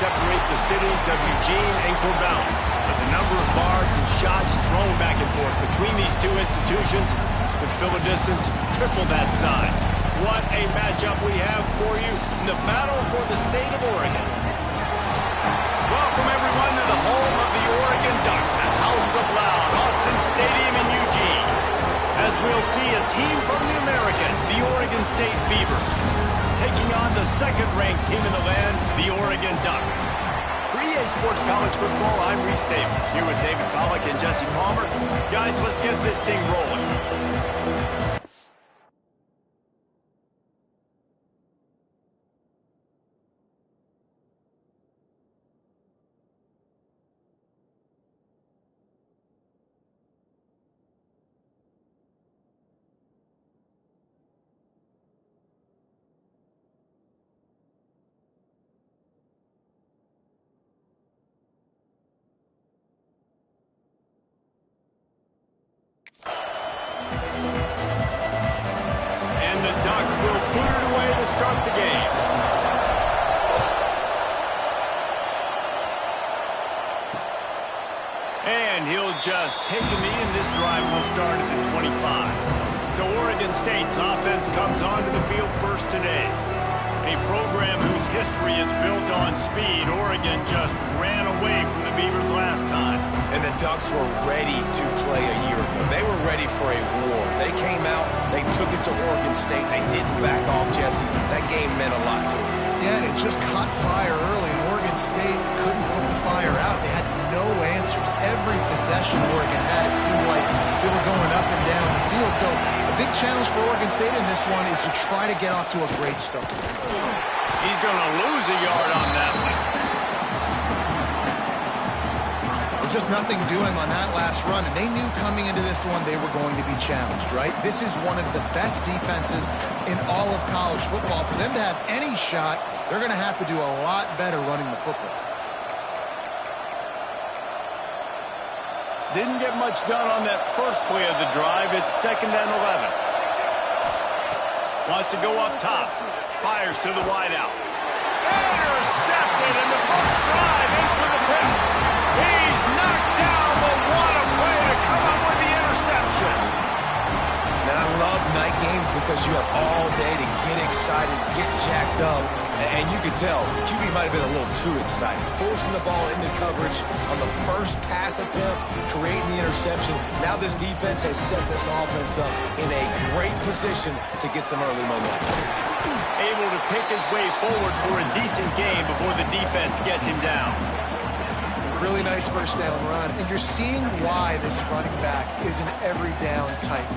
separate the cities of Eugene and Corvallis. But the number of bars and shots thrown back and forth between these two institutions could fill a distance triple that size. What a matchup we have for you in the battle for the state of Oregon. Welcome, everyone, to the home of the Oregon Ducks, the House of Loud, Autzen Stadium in Eugene. As we'll see a team from the American, the Oregon State Beavers, taking on the second-ranked team in the land, the Oregon Ducks. For EA Sports College Football, I'm Reese Davis, here with David Pollack and Jesse Palmer. Guys, let's get this thing rolling. And the Ducks will put it away to start the game. And he'll just take a knee, and this drive will start at the 25. So Oregon State's offense comes onto the field first today. A program whose history is built on speed. Oregon just ran away from the Beavers last time. And the Ducks were ready to play a year ago. They were ready for a war. They came out, they took it to Oregon State. They didn't back off, Jesse. That game meant a lot to them. Yeah, it just caught fire early, and Oregon State couldn't put the fire out. They had no answers. Every possession Oregon had, it seemed like they were going up and down the field. So a big challenge for Oregon State in this one is to try to get off to a great start. He's going to lose a yard on that one. Just nothing doing on that last run, and they knew coming into this one they were going to be challenged, right? This is one of the best defenses in all of college football. For them to have any shot, they're going to have to do a lot better running the football. Didn't get much done on that first play of the drive. It's 2nd and 11. Wants to go up top. Fires to the wideout. Intercepted in the first drive into the pick. He's knocked down, but what a play to come up with the interception. Now, I love night games because you have all day to get excited, get jacked up. And you could tell, QB might have been a little too excited. Forcing the ball into coverage on the first pass attempt, creating the interception. Now this defense has set this offense up in a great position to get some early momentum. Able to pick his way forward for a decent game before the defense gets him down. Really nice first down run, and you're seeing why this running back is an every down type.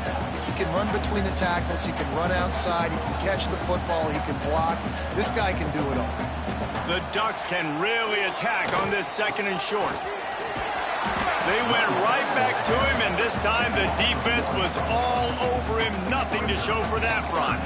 He can run between the tackles, he can run outside, he can catch the football, he can block. This guy can do it all. The Ducks can really attack on this 2nd and short. They went right back to him, and this time the defense was all over him. Nothing to show for that run.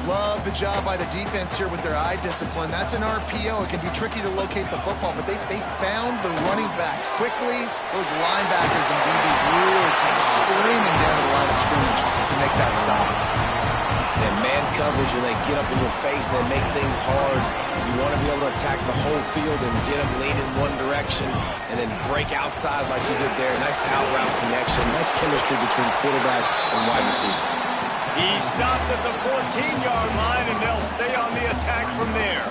Love the job by the defense here with their eye discipline. That's an RPO. It can be tricky to locate the football, but they found the running back quickly. Those linebackers and DBs really came screaming down to the line of scrimmage to make that stop. And man coverage, when they get up in your face and they make things hard, you want to be able to attack the whole field and get them leaning one direction and then break outside like you did there. Nice out-route connection, nice chemistry between quarterback and wide receiver. He stopped at the 14-yard line, and they'll stay on the attack from there.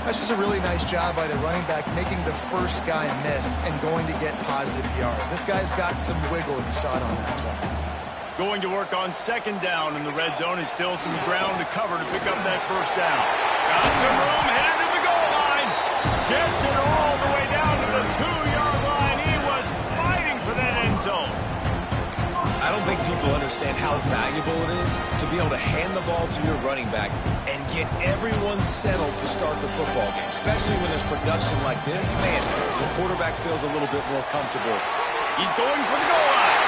That's just a really nice job by the running back, making the first guy miss and going to get positive yards. This guy's got some wiggle, if you saw it on that play. Going to work on 2nd down in the red zone. Is still some ground to cover to pick up that first down. Got some room, headed to the goal line. Gets it all the way down to the 2-yard line. He was fighting for that end zone. I don't think people understand how valuable it is to be able to hand the ball to your running back and get everyone settled to start the football game, especially when there's production like this. Man, the quarterback feels a little bit more comfortable. He's going for the goal line,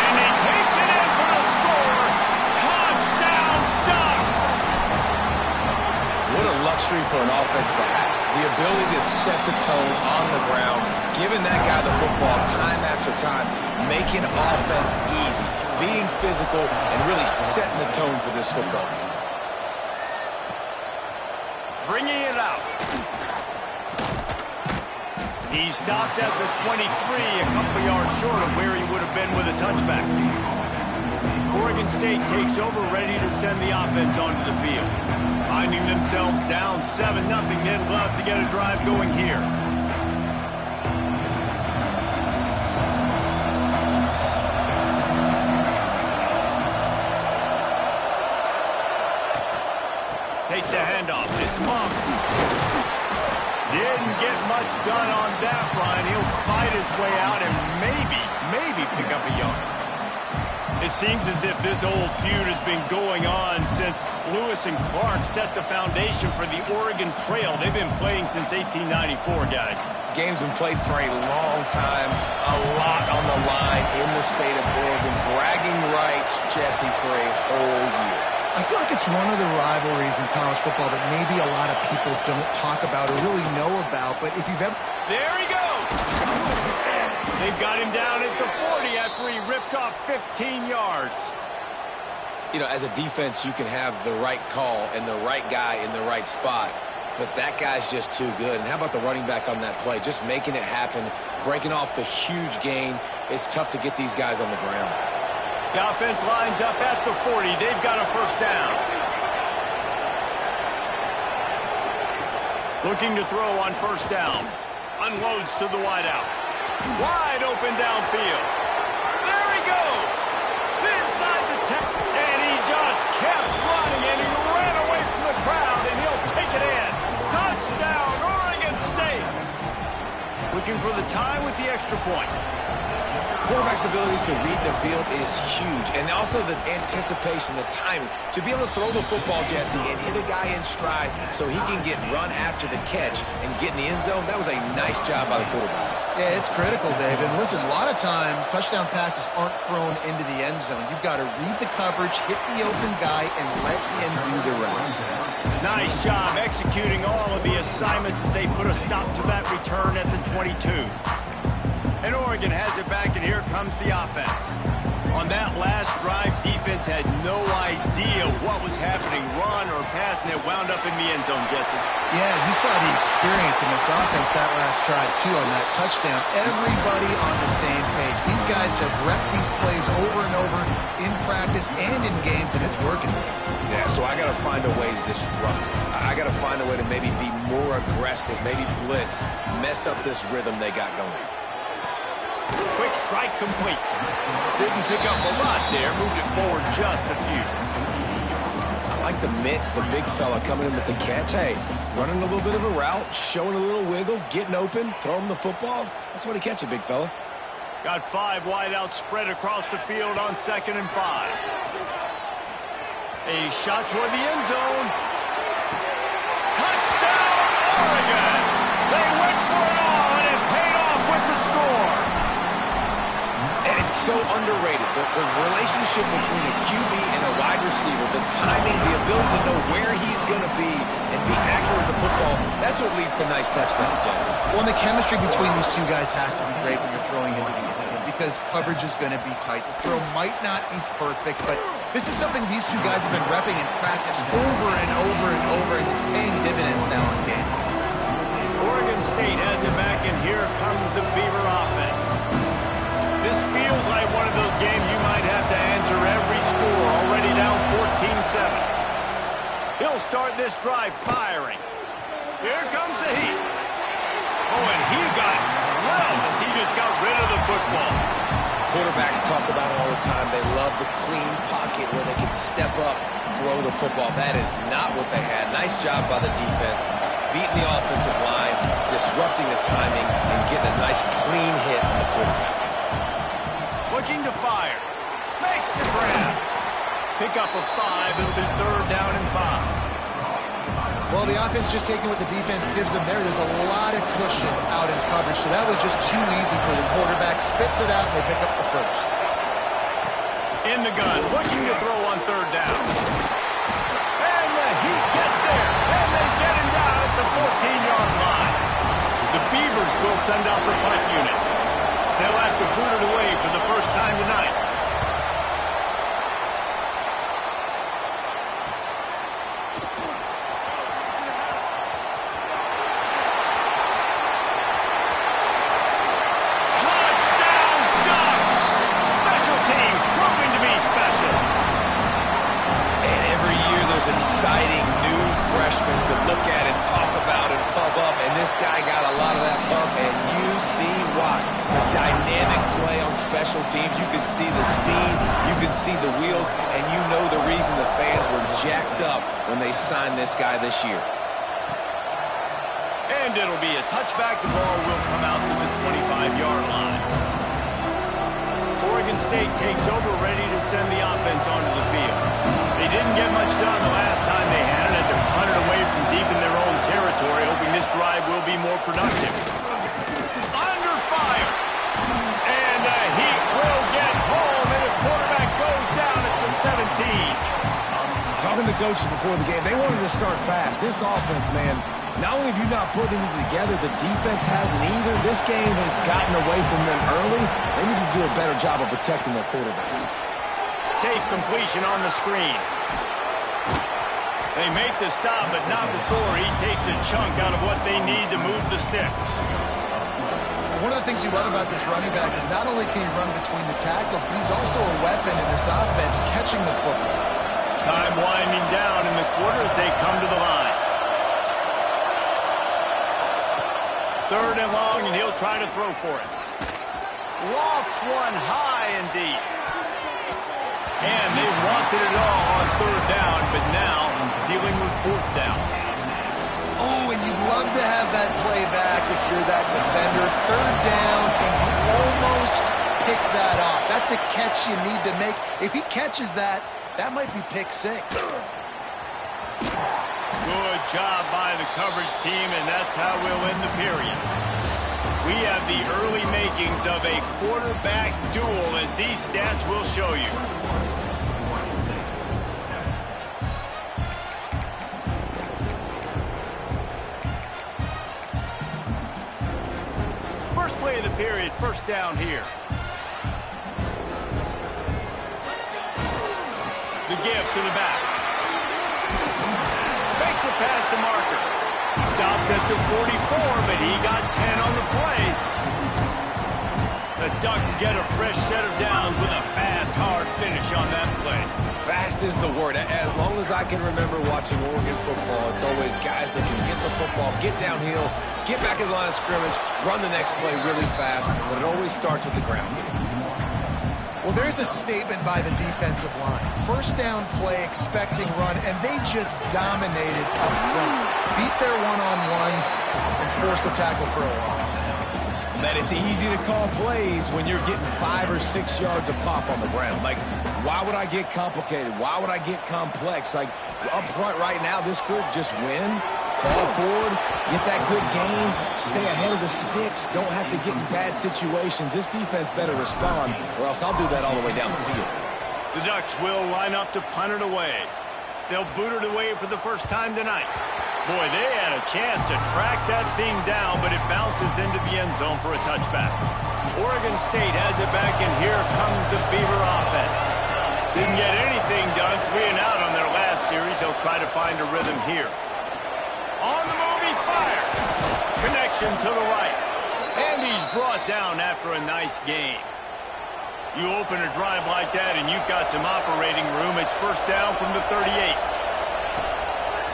and he takes it in for the score. Touchdown, Ducks! What a luxury for an offense to have. The ability to set the tone on the ground, giving that guy the football time after time, making offense easy, being physical, and really setting the tone for this football game. bringing it out. He stopped at the 23, a couple yards short of where he would have been with a touchback. Oregon State takes over, ready to send the offense onto the field. Finding themselves down 7-0, they'd love to get a drive going here. Takes the handoff. It's Monk. Didn't get much done on that run. He'll fight his way out and maybe pick up a yard. It seems as if this old feud has been going on since Lewis and Clark set the foundation for the Oregon Trail. They've been playing since 1894, guys. Game's been played for a long time, a lot on the line in the state of Oregon. Bragging rights, Jesse, for a whole year. I feel like it's one of the rivalries in college football that maybe a lot of people don't talk about or really know about, but if you've ever... There he goes! They've got him down at the 40 after he ripped off 15 yards. You know, as a defense, you can have the right call and the right guy in the right spot, but that guy's just too good. And how about the running back on that play? Just making it happen, breaking off the huge gain. It's tough to get these guys on the ground. The offense lines up at the 40. They've got a first down. Looking to throw on first down. Unloads to the wideout. Wide open downfield. There he goes. Inside the 10. And he just kept running, and he ran away from the crowd, and he'll take it in. Touchdown, Oregon State. Looking for the tie with the extra point. Quarterback's abilities to read the field is huge, and also the anticipation, the timing. To be able to throw the football, Jesse, and hit a guy in stride so he can get run after the catch and get in the end zone, that was a nice job by the quarterback. Yeah, it's critical, Dave. And listen, a lot of times touchdown passes aren't thrown into the end zone. You've got to read the coverage, hit the open guy, and let him do the rest. Nice job executing all of the assignments as they put a stop to that return at the 22. And Oregon has it back, and here comes the offense. On that last drive, defense had no idea what was happening, run or pass, and it wound up in the end zone, Jesse. Yeah, you saw the experience in this offense that last drive, too, on that touchdown. Everybody on the same page. These guys have repped these plays over and over in practice and in games, and it's working. Yeah, so I got to find a way to disrupt it. I got to find a way to maybe be more aggressive, maybe blitz, mess up this rhythm they got going. Quick strike complete. Didn't pick up a lot there. Moved it forward just a few. I like the mitts, the big fella coming in with the catch. Hey, running a little bit of a route, showing a little wiggle, getting open, throwing the football. That's what he catch it, big fella. Got 5 wideouts spread across the field on 2nd and 5. A shot toward the end zone. Touchdown, Oregon! They went for it all, and it paid off with the score. And it's so underrated. The relationship between a QB and a wide receiver, the timing, the ability to know where he's going to be and be accurate with the football, that's what leads to nice touchdowns, Jesse. Well, and the chemistry between these two guys has to be great when you're throwing into the end zone because coverage is going to be tight. The throw might not be perfect, but this is something these two guys have been repping in practice over and over and over, and it's paying dividends now in game. Oregon State has it back, and here comes the Beaver offense. This feels like one of those games you might have to answer every score, already down 14-7. He'll start this drive firing. Here comes the heat. Oh, and he got drilled as he just got rid of the football. Quarterbacks talk about it all the time. They love the clean pocket where they can step up, throw the football. That is not what they had. Nice job by the defense, beating the offensive line, disrupting the timing, and getting a nice clean hit on the quarterback. Looking to fire. Makes the grab. Pick up a 5. It'll be 3rd down and 5. Well, the offense just taking what the defense gives them there. There's a lot of cushion out in coverage, so that was just too easy for the quarterback. Spits it out, and they pick up the first. In the gun, looking to throw on 3rd down. And the Heat gets there, and they get him down at the 14-yard line. The Beavers will send out the punt unit. They'll have to boot it away for the first time tonight. exciting new freshman to look at and talk about and pump up, and this guy got a lot of that pump, and you see why. A dynamic play on special teams. You can see the speed, you can see the wheels, and you know the reason the fans were jacked up when they signed this guy this year. And it'll be a touchback. The ball will come out to the 25-yard line. Oregon State takes over, ready to send the offense onto the field. They didn't get much done the last time they had it. They're punted away from deep in their own territory, hoping this drive will be more productive. Under fire. And the Heat will get home, and the quarterback goes down at the 17. Talking to coaches before the game, they wanted to start fast. This offense, man, not only have you not put anything together, the defense hasn't either. This game has gotten away from them early. They need to do a better job of protecting their quarterback. Safe completion on the screen. They make the stop, but not before he takes a chunk out of what they need to move the sticks. One of the things you love about this running back is not only can he run between the tackles, but he's also a weapon in this offense, catching the football. Time winding down in the quarter as they come to the line. 3rd and long, and he'll try to throw for it. Lofts one high and deep. And they wanted it all on 3rd down, but now dealing with 4th down. Oh, and you'd love to have that play back if you're that defender. 3rd down, and you almost pick that off. That's a catch you need to make. If he catches that, that might be pick 6. Good job by the coverage team, and that's how we'll end the period. We have the early makings of a quarterback duel, as these stats will show you. First play of the period, 1st down here. The give to the back. Fakes a pass to Marker. Stopped at the 44, but he got 10 on the play. The Ducks get a fresh set of downs with a fast, hard finish on that play. Fast is the word. As long as I can remember watching Oregon football, it's always guys that can get the football, get downhill, get back in the line of scrimmage, run the next play really fast, but it always starts with the ground. Well, there's a statement by the defensive line. 1st down play, expecting run, and they just dominated up front. Beat their one-on-ones and forced a tackle for a loss. Man, it's easy to call plays when you're getting 5 or 6 yards of pop on the ground. Like, why would I get complicated? Why would I get complex? Like, up front right now, this group just win, fall forward, get that good game, stay ahead of the sticks, don't have to get in bad situations. This defense better respond, or else I'll do that all the way down the field. The Ducks will line up to punt it away. They'll boot it away for the first time tonight. Boy, they had a chance to track that thing down, but it bounces into the end zone for a touchback. Oregon State has it back, and here comes the Beaver offense. Didn't get anything done 3 and out on their last series. They'll try to find a rhythm here. On the move, he fires. Connection to the right. And he's brought down after a nice gain. You open a drive like that, and you've got some operating room. It's 1st down from the 38.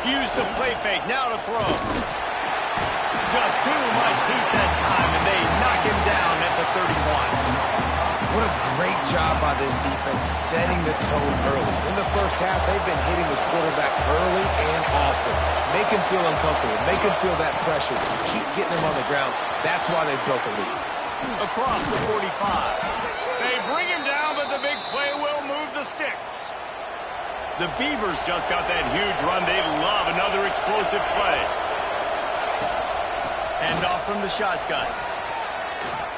Use the play fake, now to throw. Just too much heat that time, and they knock him down at the 31. What a great job by this defense setting the tone early. In the first half, they've been hitting the quarterback early and often. Make him feel uncomfortable. Make him feel that pressure. Keep getting him on the ground. That's why they built the lead. Across the 45. They bring him down, but the big play will move the sticks. The Beavers just got that huge run. They love another explosive play. Hand off from the shotgun.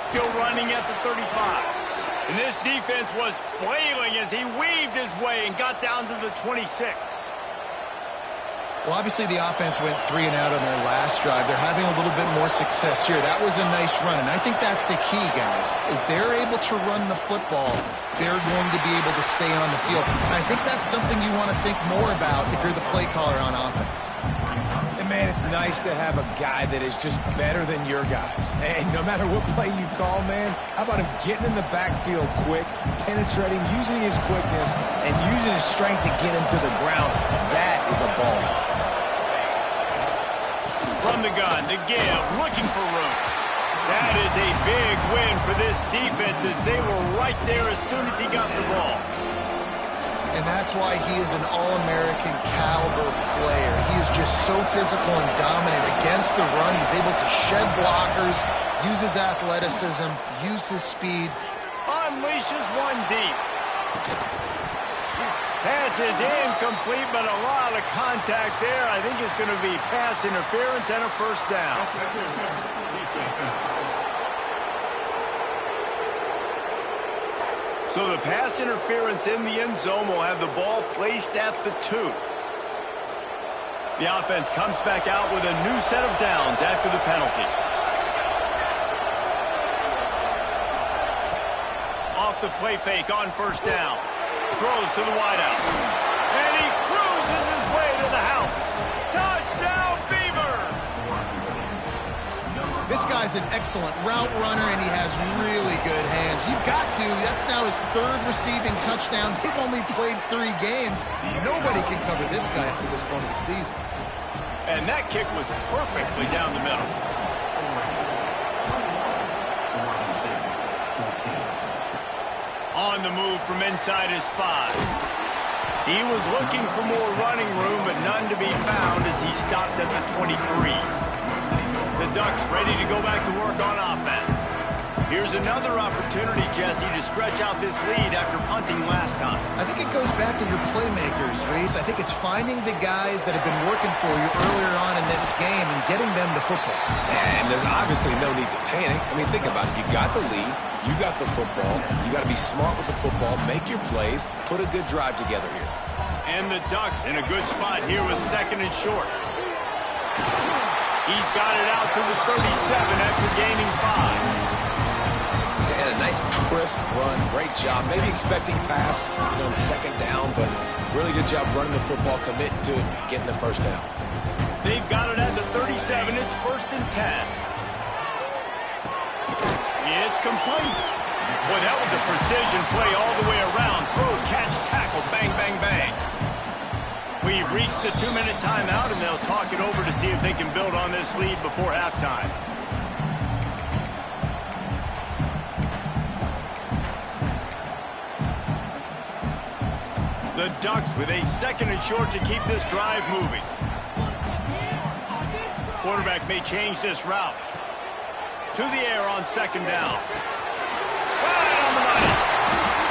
Still running at the 35. And this defense was flailing as he weaved his way and got down to the 26. Well, obviously the offense went 3 and out on their last drive. They're having a little bit more success here. That was a nice run, and I think that's the key, guys. If they're able to run the football, they're going to be able to stay on the field. And I think that's something you want to think more about if you're the play caller on offense. And And, man, it's nice to have a guy that is just better than your guys. And no matter what play you call, man, how about him getting in the backfield quick, penetrating, using his quickness, and using his strength to get him to the ground. That is a ball. From the gun, to give, looking for room. That is a big win for this defense as they were right there as soon as he got the ball. And that's why he is an All-American caliber player. He is just so physical and dominant against the run. He's able to shed blockers, use his athleticism, use his speed. Unleashes one deep. Pass is incomplete, but a lot of contact there. I think it's going to be pass interference and a first down. So the pass interference in the end zone will have the ball placed at the 2. The offense comes back out with a new set of downs after the penalty. Off the play fake on first down. Throws to the wideout. And he cruises his way to the house. Touchdown, Beavers! This guy's an excellent route runner, and he has really good hands. You've got to. That's now his 3rd receiving touchdown. They've only played 3 games. Nobody can cover this guy up to this point of the season. And that kick was perfectly down the middle. On the move from inside his 5. He was looking for more running room, but none to be found as he stopped at the 23. The Ducks ready to go back to work on offense. Here's another opportunity, Jesse, to stretch out this lead after punting last time. I think it goes back to your playmakers, Reese. I think it's finding the guys that have been working for you earlier on in this game and getting them the football. And there's obviously no need to panic. I mean, think about it. You got the lead. You got the football. You got to be smart with the football. Make your plays. Put a good drive together here. And the Ducks in a good spot here with 2nd and short. He's got it out to the 37 after gaining 5. And a nice crisp run. Great job. Maybe expecting pass on 2nd down, but really good job running the football, committing to it, getting the first down. They've got it at the 37. It's 1st and 10. It's complete. Boy, that was a precision play all the way around. Throw, catch, tackle, bang, bang, bang. We've reached the 2-minute timeout, and they'll talk it over to see if they can build on this lead before halftime. The Ducks with a 2nd and short to keep this drive moving. Quarterback may change this route. To the air on 2nd down. Right on the money.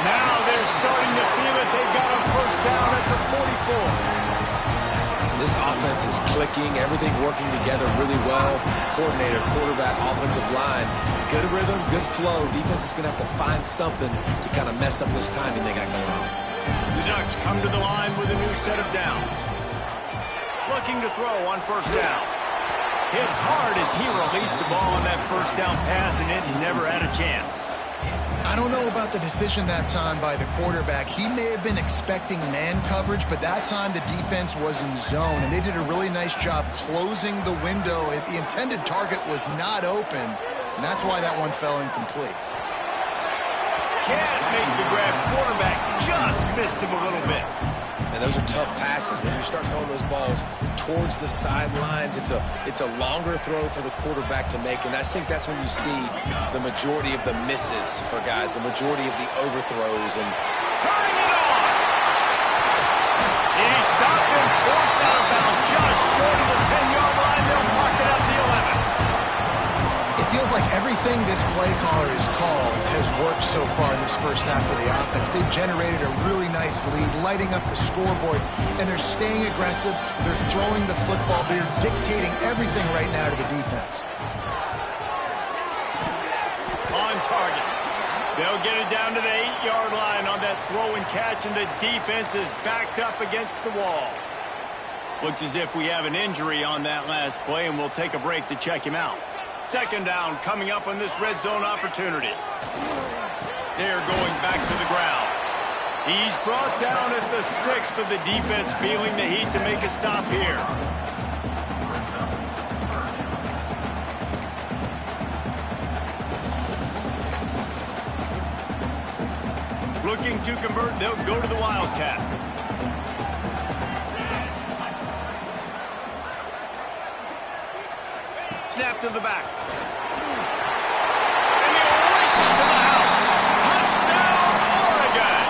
Now they're starting to feel it. They've got a first down at the 44. This offense is clicking, everything working together really well. Coordinator, quarterback, offensive line. Good rhythm, good flow. Defense is going to have to find something to kind of mess up this timing they got going on. The Ducks come to the line with a new set of downs. Looking to throw on first down. Hit hard as he released the ball on that first down pass, and it never had a chance. I don't know about the decision that time by the quarterback. He may have been expecting man coverage, but that time the defense was in zone, and they did a really nice job closing the window. The intended target was not open, and that's why that one fell incomplete. Can't make the grab. Quarterback just missed him a little bit. And those are tough passes. When you start throwing those balls towards the sidelines, it's a longer throw for the quarterback to make. And I think that's when you see the majority of the misses for guys, the majority of the overthrows. And turning it on. He stopped and forced out of bounds just short of the 10-yard line. They'll mark it at the 11. It feels like everything this play caller has called has worked so far in this first half of the offense. They've generated a really nice lead, lighting up the scoreboard, and they're staying aggressive. They're throwing the football. They're dictating everything right now to the defense. On target. They'll get it down to the 8-yard line on that throw and catch, and the defense is backed up against the wall. Looks as if we have an injury on that last play, and we'll take a break to check him out. 2nd down coming up on this red zone opportunity. They're going back to the ground. He's brought down at the 6, but the defense feeling the heat to make a stop here. Looking to convert, they'll go to the Wildcat. Snap to the back. And they'll race it to the house. Touchdown, Oregon!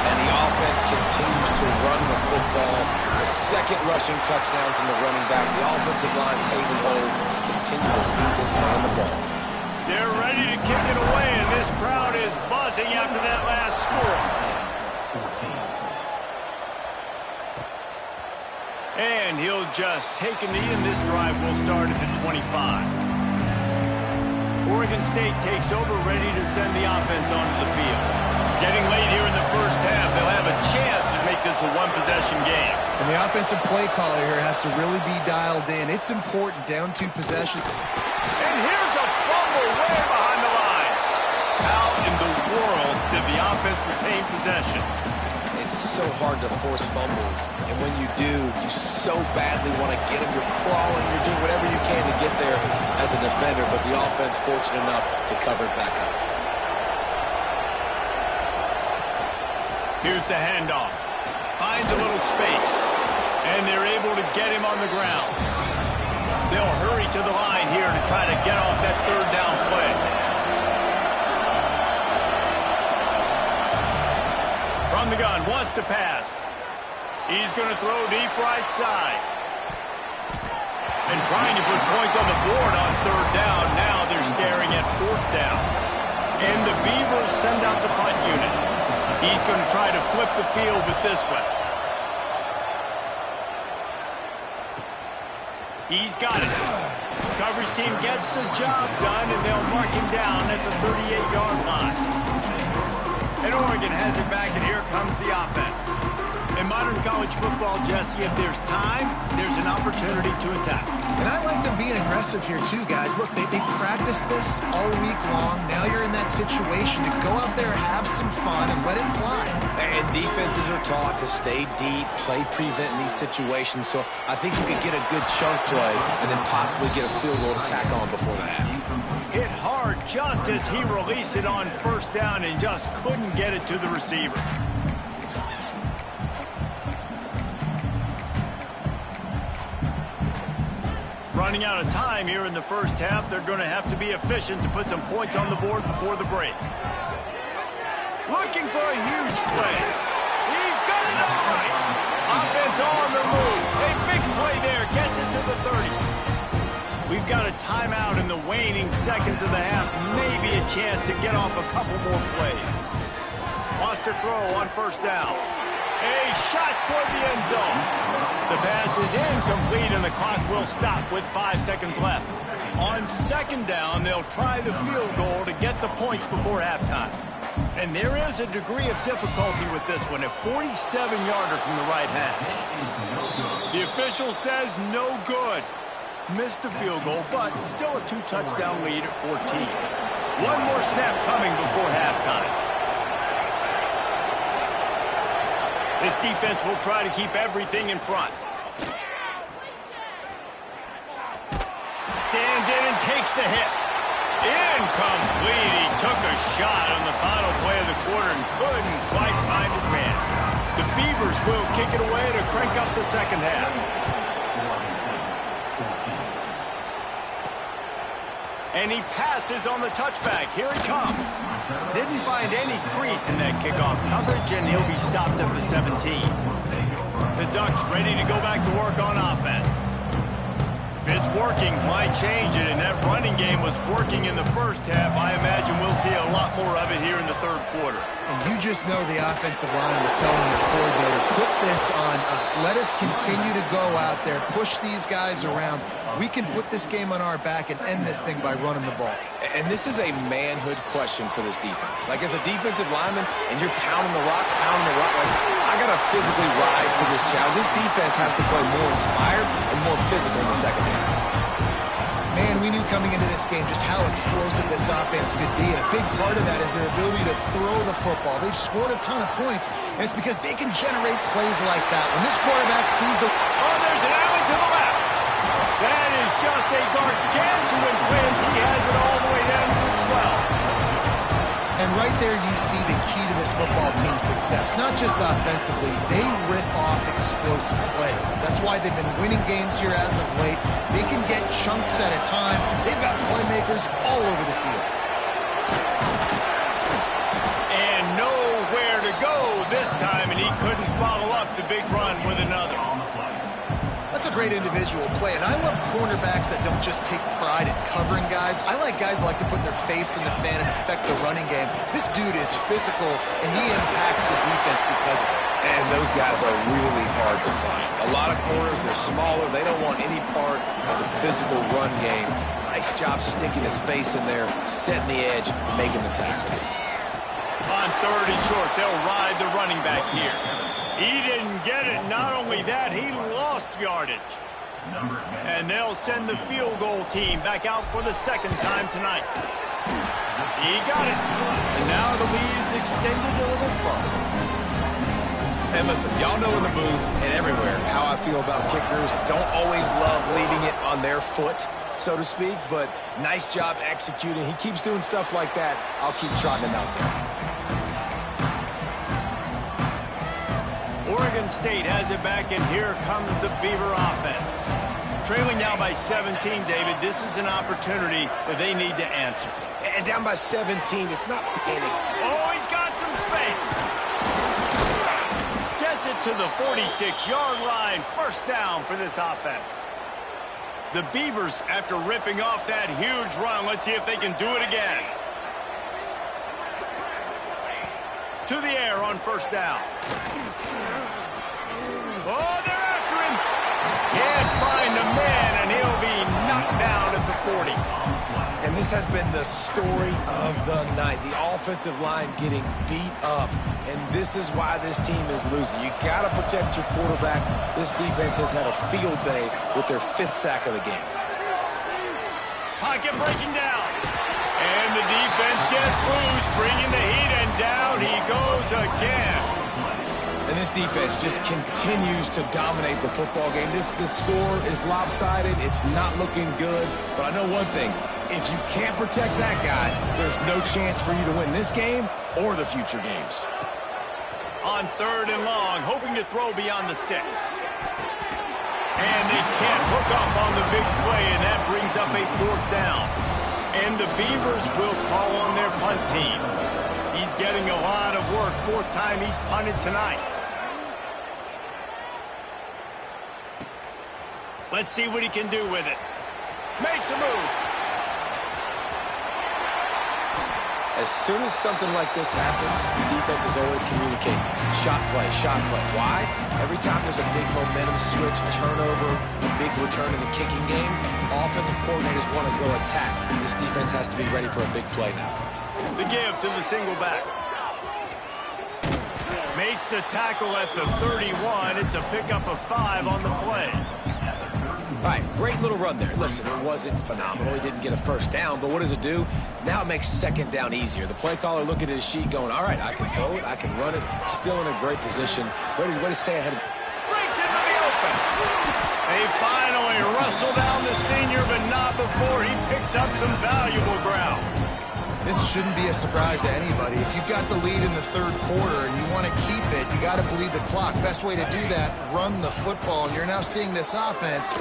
And the offense continues to run the football. The second rushing touchdown from the running back. The offensive line paving holes continue to feed this man the ball. They're ready to kick it away, and this crowd is buzzing after that last score. And he'll just take a knee, and this drive will start at the 25. Oregon State takes over, ready to send the offense onto the field. Getting late here in the first half, they'll have a chance to make this a one-possession game. And the offensive play caller here has to really be dialed in. It's important, down 2 possessions. And here's a fumble way behind the line. How in the world did the offense retain possession? It's so hard to force fumbles, and when you do, you so badly want to get them. You're crawling, you're doing whatever you can to get there as a defender, but the offense fortunate enough to cover it back up. Here's the handoff. Finds a little space, and they're able to get him on the ground. They'll hurry to the line here to try to get off that third down play. From the gun, wants to pass. He's going to throw deep right side. And trying to put points on the board on third down. Now they're staring at fourth down. And the Beavers send out the punt unit. He's going to try to flip the field with this one. He's got it. Coverage team gets the job done, and they'll mark him down at the 38-yard line. And Oregon has it back, and here comes the offense. In modern college football, Jesse, if there's time, there's an opportunity to attack. And I like them being aggressive here too, guys. Look, they practiced this all week long. Now you're in that situation to go out there, have some fun, and let it fly. And defenses are taught to stay deep, play prevent in these situations, so I think you could get a good chunk play and then possibly get a field goal to tack on before the half. Hit hard just as he released it on first down and just couldn't get it to the receiver. Running out of time here in the first half, they're going to have to be efficient to put some points on the board before the break. Looking for a huge play. He's got it all right. Offense on the move. A big play there. Gets it to the 30. We've got a timeout in the waning seconds of the half. Maybe a chance to get off a couple more plays. Wants to throw on first down. A shot toward the end zone. The pass is incomplete, and the clock will stop with 5 seconds left. On second down, they'll try the field goal to get the points before halftime. And there is a degree of difficulty with this one, a 47-yarder from the right hash. The official says no good. Missed the field goal, but still a 2-touchdown lead at 14. One more snap coming before halftime. This defense will try to keep everything in front. Stands in and takes the hit. Incomplete. He took a shot on the final play of the quarter and couldn't quite find his man. The Beavers will kick it away to crank up the second half. And he passes on the touchback. Here he comes. Didn't find any crease in that kickoff coverage, and he'll be stopped at the 17. The Ducks ready to go back to work on offense. If it's working, why change it? And that running game was working in the first half. I imagine we'll see a lot more of it here in the third quarter. And you just know the offensive line was telling the coordinator, put this on us. Let us continue to go out there, push these guys around. We can put this game on our back and end this thing by running the ball. And this is a manhood question for this defense. Like, as a defensive lineman, and you're pounding the rock, like, I got to physically rise to this challenge. This defense has to play more inspired and more physical in the second half. Man, we knew coming into this game just how explosive this offense could be, and a big part of that is their ability to throw the football. They've scored a ton of points, and it's because they can generate plays like that. When this quarterback sees the... Oh, there's an alley to the left. That is just a gargantuan play as he has it all the way down to the 12. And right there you see the key to this football team's success. Not just offensively, they rip off explosive plays. That's why they've been winning games here as of late. They can get chunks at a time. They've got playmakers all over the field. And nowhere to go this time, and he couldn't follow up the big run with another. That's a great individual play, and I love cornerbacks that don't just take pride in covering guys. I like guys that like to put their face in the fan and affect the running game. This dude is physical, and he impacts the defense because of it. And those guys are really hard to find. A lot of corners, they're smaller. They don't want any part of the physical run game. Nice job sticking his face in there, setting the edge, making the tackle. On 3rd and short, they'll ride the running back here. He didn't get it. Not only that, he lost yardage. And they'll send the field goal team back out for the second time tonight. He got it. And now the lead is extended a little further. And listen, y'all know in the booth and everywhere how I feel about kickers. Don't always love leaving it on their foot, so to speak, but nice job executing. He keeps doing stuff like that. I'll keep trotting him out there. Oregon State has it back, and here comes the Beaver offense. Trailing now by 17, David, this is an opportunity that they need to answer. And down by 17, it's not panic. Oh, he's got some space. Gets it to the 46-yard line. First down for this offense. The Beavers, after ripping off that huge run, let's see if they can do it again. To the air on first down. Oh, they're after him. Can't find a man, and he'll be knocked down at the 40. And this has been the story of the night. The offensive line getting beat up. And this is why this team is losing. You got to protect your quarterback. This defense has had a field day with their 5th sack of the game. Pocket breaking down. And the defense gets loose, bringing the heat, and down he goes again. And this defense just continues to dominate the football game. This score is lopsided. It's not looking good. But I know one thing. If you can't protect that guy, there's no chance for you to win this game or the future games. On 3rd and long, hoping to throw beyond the sticks. And they can't hook up on the big play, and that brings up a 4th down. And the Beavers will call on their punt team. He's getting a lot of work. 4th time he's punted tonight. Let's see what he can do with it. Makes a move. As soon as something like this happens, the defense is always communicating. Shot play, shot play. Why? Every time there's a big momentum switch, turnover, a big return in the kicking game, offensive coordinators want to go attack. This defense has to be ready for a big play now. The give to the single back. Makes the tackle at the 31. It's a pickup of 5 on the play. All right, great little run there. Listen, it wasn't phenomenal. He didn't get a first down, but what does it do? Now it makes second down easier. The play caller looking at his sheet going, all right, I can throw it, I can run it. Still in a great position. Way to stay ahead. Breaks into the open. They finally wrestle down the senior, but not before he picks up some valuable ground. This shouldn't be a surprise to anybody. If you've got the lead in the 3rd quarter and you want to keep it, you got to bleed the clock. Best way to do that, run the football. And you're now seeing this offense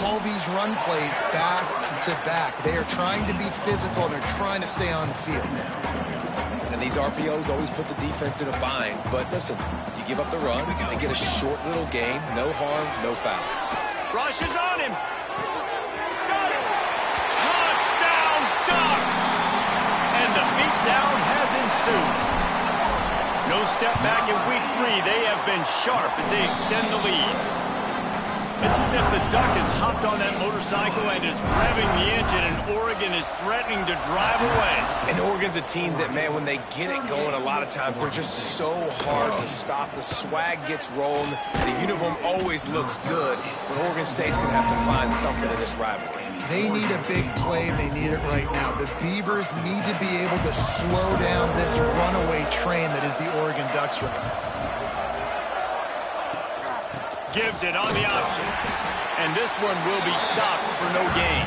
call these run plays back to back. They are trying to be physical, and they're trying to stay on the field. And these RPOs always put the defense in a bind. But listen, you give up the run, they get a short little gain, no harm, no foul. Rush is on him. Got it. Touchdown, Ducks. And the beatdown has ensued. No step back in week 3. They have been sharp as they extend the lead. It's as if the Duck has hopped on that motorcycle and is revving the engine, and Oregon is threatening to drive away. And Oregon's a team that, man, when they get it going, a lot of times they're just so hard to stop. The swag gets rolling. The uniform always looks good. But Oregon State's going to have to find something in this rivalry. They need a big play, and they need it right now. The Beavers need to be able to slow down this runaway train that is the Oregon Ducks right now. Gives it on the option. And this one will be stopped for no gain.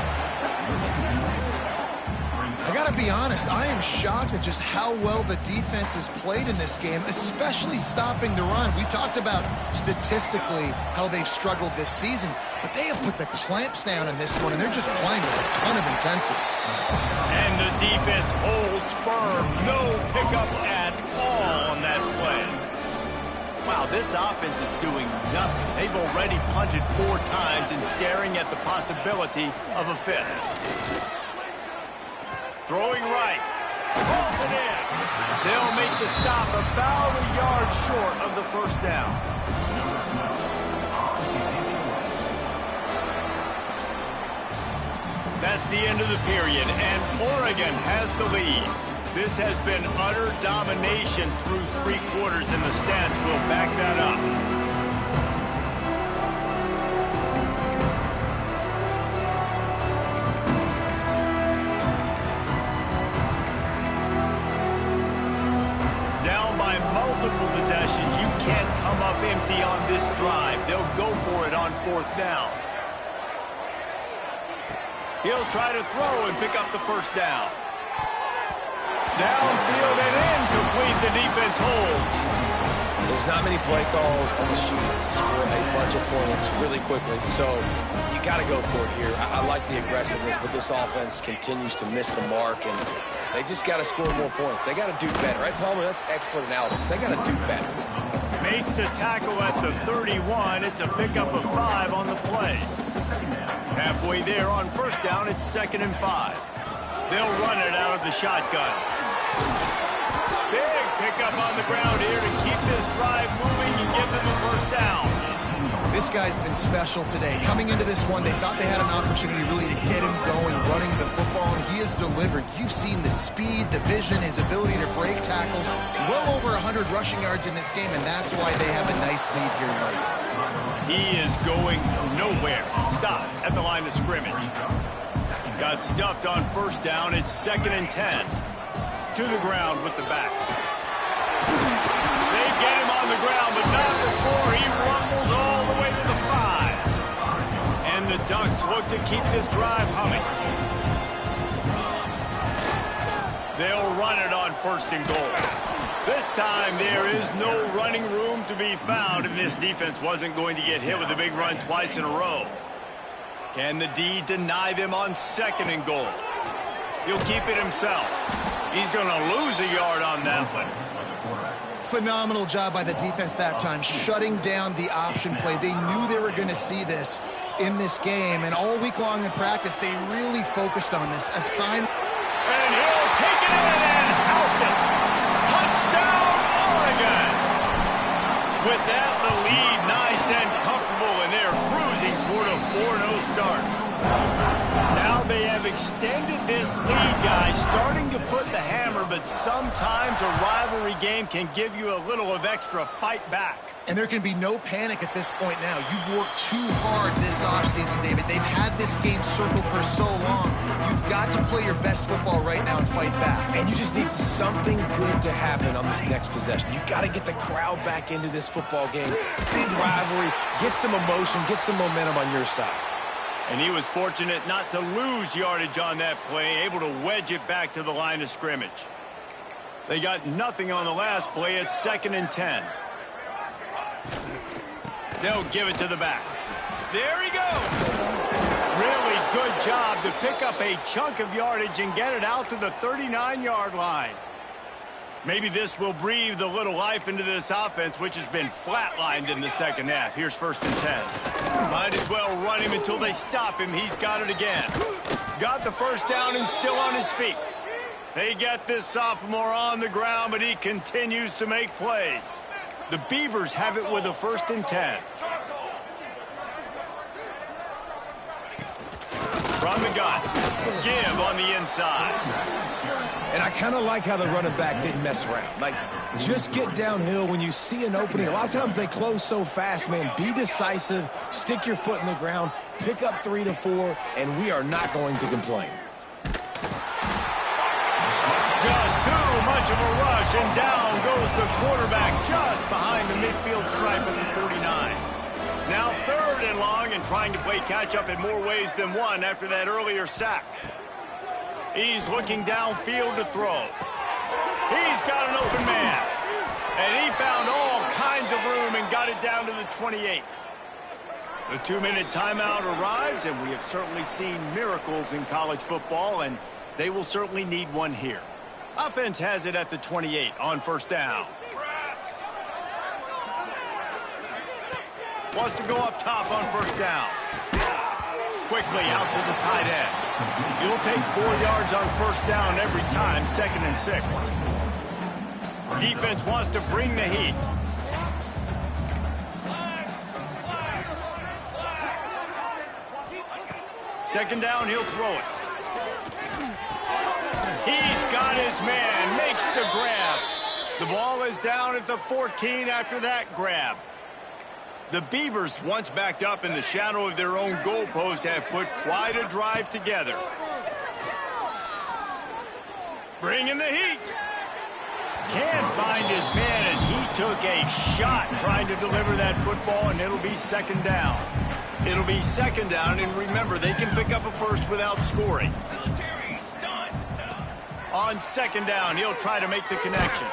I got to be honest, I am shocked at just how well the defense has played in this game, especially stopping the run. We talked about statistically how they've struggled this season, but they have put the clamps down in this one, and they're just playing with a ton of intensity. And the defense holds firm. No pickup at all on that play. Wow, this offense is doing nothing. They've already punted 4 times and staring at the possibility of a 5th. Throwing right. Pulls it in. They'll make the stop about a yard short of the first down. That's the end of the period, and Oregon has the lead. This has been utter domination through 3 quarters, and the stats will back that up. Multiple possessions. You can't come up empty on this drive. They'll go for it on 4th down. He'll try to throw and pick up the first down. Downfield and incomplete. The defense holds. There's not many play calls on the sheet to score a bunch of points really quickly, so you got to go for it here. I like the aggressiveness, but this offense continues to miss the mark, and they just got to score more points. They got to do better, right, Palmer? That's expert analysis. They got to do better. Makes the tackle at the 31. It's a pickup of 5 on the play. Halfway there on first down, it's 2nd and 5. They'll run it out of the shotgun. Big pickup on the ground here to keep this drive moving and give them a first down. This guy's been special today. Coming into this one, they thought they had an opportunity really to get him going, running the football, and he has delivered. You've seen the speed, the vision, his ability to break tackles. Well over 100 rushing yards in this game, and that's why they have a nice lead here tonight. He is going nowhere. Stop at the line of scrimmage. Got stuffed on first down. It's 2nd and 10. To the ground with the back. They get him on the ground, but not before he rumbles all the way to the 5. And the Ducks look to keep this drive humming. They'll run it on 1st and goal. This time there is no running room to be found, and this defense wasn't going to get hit with a big run twice in a row. Can the D deny them on 2nd and goal? He'll keep it himself. He's going to lose a yard on that one. Phenomenal job by the defense that time, shutting down the option play. They knew they were going to see this in this game, and all week long in practice, they really focused on this. And he'll take it in and house it. Touchdown, Oregon! With that, the lead nice and comfortable, and they're cruising toward a 4-0 start. Now they have extended this lead, guys, starting to put the hammer, but sometimes a rivalry game can give you a little of extra fight back. And there can be no panic at this point now. You've worked too hard this offseason, David. They've had this game circled for so long. You've got to play your best football right now and fight back. And you just need something good to happen on this next possession. You got to get the crowd back into this football game. Big rivalry. Get some emotion. Get some momentum on your side. And he was fortunate not to lose yardage on that play, able to wedge it back to the line of scrimmage. They got nothing on the last play. It's 2nd and 10. They'll give it to the back. There he goes. Really good job to pick up a chunk of yardage and get it out to the 39-yard line. Maybe this will breathe a little life into this offense, which has been flatlined in the second half. Here's 1st and 10. Might as well run him until they stop him. He's got it again. Got the first down and still on his feet. They get this sophomore on the ground, but he continues to make plays. The Beavers have it with a 1st and 10. From the gun. Give on the inside. And I kind of like how the running back didn't mess around. Like, just get downhill when you see an opening. A lot of times they close so fast, man. Be decisive, stick your foot in the ground, pick up 3 to 4, and we are not going to complain. Just too much of a rush, and down goes the quarterback just behind the midfield stripe of the 49. Now 3rd and long, and trying to play catch-up in more ways than one after that earlier sack. He's looking downfield to throw. He's got an open man. And he found all kinds of room and got it down to the 28. The 2-minute timeout arrives, and we have certainly seen miracles in college football, and they will certainly need one here. Offense has it at the 28 on first down. Wants to go up top on first down. Quickly out to the tight end. He'll take 4 yards on first down every time, 2nd and 6. Defense wants to bring the heat. Second down, he'll throw it. He's got his man, makes the grab. The ball is down at the 14 after that grab. The Beavers, once backed up in the shadow of their own goalpost, have put quite a drive together. Bringing the heat. Can't find his man as he took a shot trying to deliver that football, and it'll be second down. It'll be second down, and remember, they can pick up a first without scoring. On second down, he'll try to make the connection.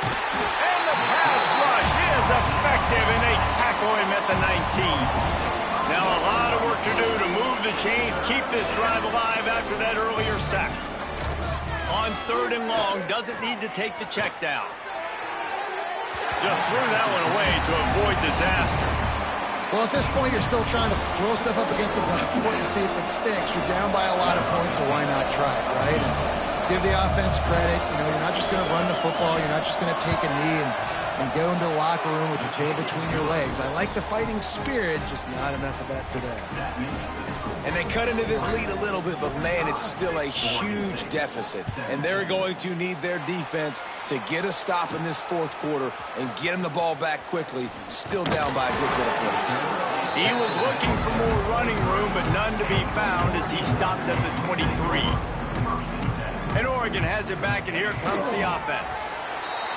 And the pass rush is effective, and they tackle him at the 19. Now a lot of work to do to move the chains, keep this drive alive after that earlier sack. On 3rd and long, doesn't need to take the check down. Just threw that one away to avoid disaster. Well, at this point, you're still trying to throw stuff up against the blackboard to see if it sticks. You're down by a lot of points, so why not try it, right? And give the offense credit. You know, you're not just going to run the football. You're not just going to take a knee and go into the locker room with your tail between your legs. I like the fighting spirit, just not enough of that today. And they cut into this lead a little bit, but, man, it's still a huge deficit. And they're going to need their defense to get a stop in this 4th quarter and get them the ball back quickly, still down by a good bit of points. He was looking for more running room, but none to be found as he stopped at the 23. And Oregon has it back, and here comes the offense.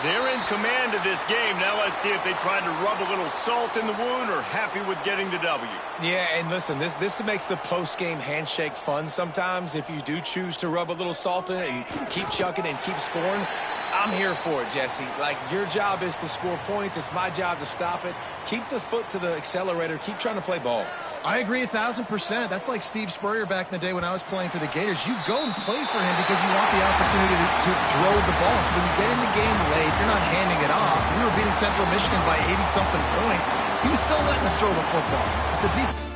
They're in command of this game. Now let's see if they try to rub a little salt in the wound or happy with getting the W. Yeah, and listen, this makes the post-game handshake fun sometimes. If you do choose to rub a little salt in it and keep chucking and keep scoring, I'm here for it, Jesse. Like, your job is to score points. It's my job to stop it. Keep the foot to the accelerator. Keep trying to play ball. I agree 1,000%. That's like Steve Spurrier back in the day when I was playing for the Gators. You go and play for him because you want the opportunity to throw the ball. So when you get in the game late, you're not handing it off. We were beating Central Michigan by 80-something points. He was still letting us throw the football. It's the deep.